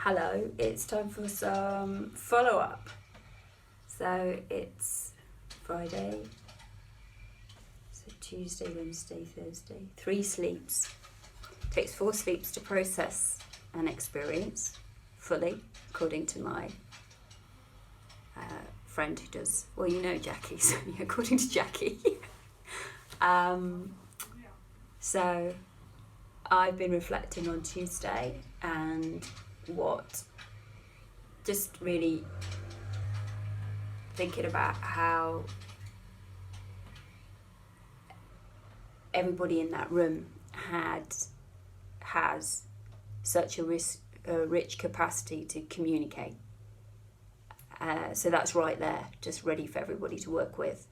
Hello, it's time for some follow-up. So it's Friday, so Tuesday, Wednesday, Thursday. 3 sleeps. Takes 4 sleeps to process an experience fully, according to my friend who does, well, you know Jackie, so according to Jackie. So I've been reflecting on Tuesday and just really thinking about how everybody in that room has such a rich capacity to communicate. So that's right there, just ready for everybody to work with.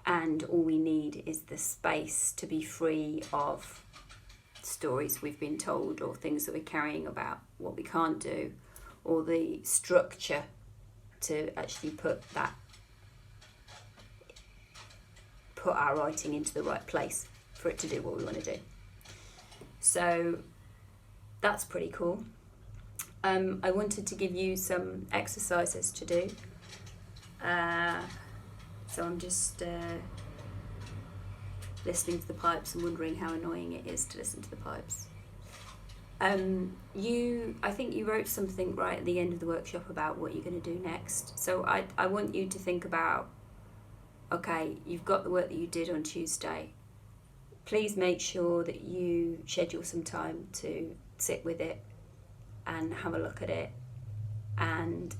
And all we need is the space to be free of stories we've been told or things that we're carrying about what we can't do, or the structure to actually put our writing into the right place for it to do what we want to do. So that's pretty cool. I wanted to give you some exercises to do. So I'm just listening to the pipes and wondering how annoying it is to listen to the pipes. I think you wrote something right at the end of the workshop about what you're going to do next. So I want you to think about, okay, you've got the work that you did on Tuesday. Please make sure that you schedule some time to sit with it and have a look at it and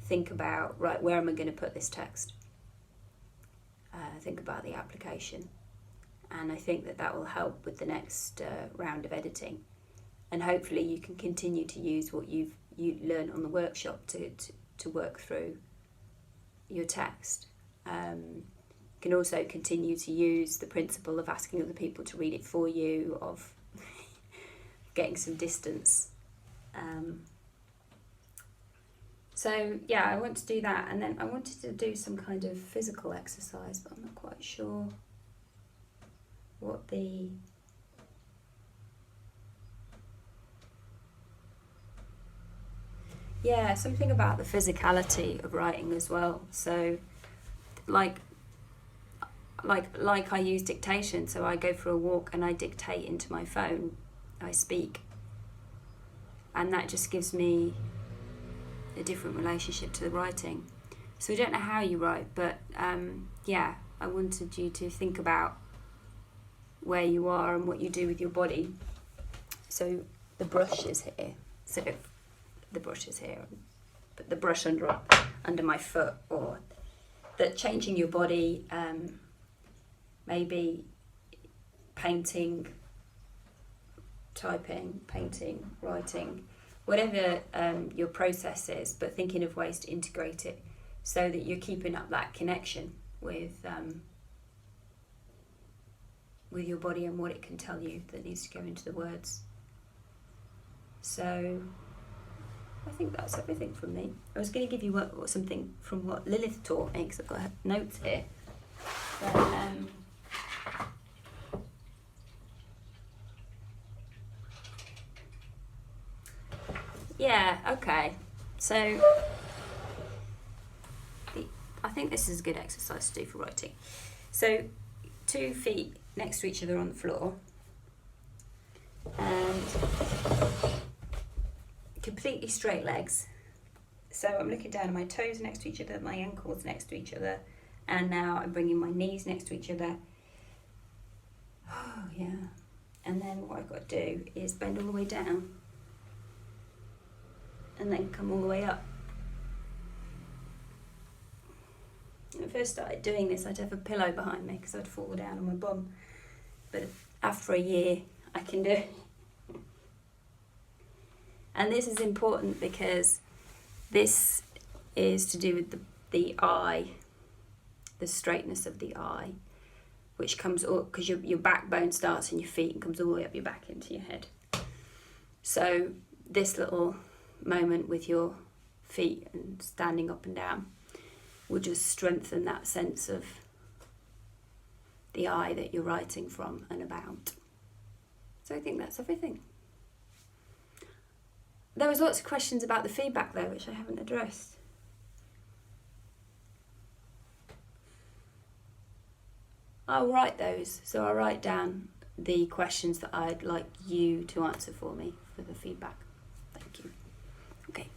think about, right, where am I going to put this text? Think about the application. And I think that will help with the next round of editing. And hopefully you can continue to use what you learned on the workshop to work through your text. You can also continue to use the principle of asking other people to read it for you, of getting some distance. So yeah, I want to do that, and then I wanted to do some kind of physical exercise, but I'm not quite sure what something about the physicality of writing as well. So like I use dictation, so I go for a walk and I dictate into my phone, I speak, and that just gives me a different relationship to the writing. So I don't know how you write, but I wanted you to think about where you are and what you do with your body. So the brush is here, but the brush under my foot, or that changing your body, maybe painting, typing, painting, writing, whatever your process is, but thinking of ways to integrate it so that you're keeping up that connection with your body and what it can tell you that needs to go into the words. So I think that's everything from me. I was going to give you something from what Lilith taught me, because I've got her notes here. But, okay. So I think this is a good exercise to do for writing. So 2 feet next to each other on the floor, and completely straight legs. So I'm looking down, and my toes next to each other, my ankles next to each other, and now I'm bringing my knees next to each other. Oh yeah. And then what I've got to do is bend all the way down and then come all the way up. When I first started doing this, I'd have a pillow behind me because I'd fall down on my bum. But after a year, I can do it. And this is important because this is to do with the eye, the straightness of the eye, which comes up because your backbone starts in your feet and comes all the way up your back into your head. So this little moment with your feet and standing up and down will just strengthen that sense of the eye that you're writing from and about. So I think that's everything. There was lots of questions about the feedback though, which I haven't addressed. I'll write those. So I'll write down the questions that I'd like you to answer for me for the feedback. Thank you. Okay.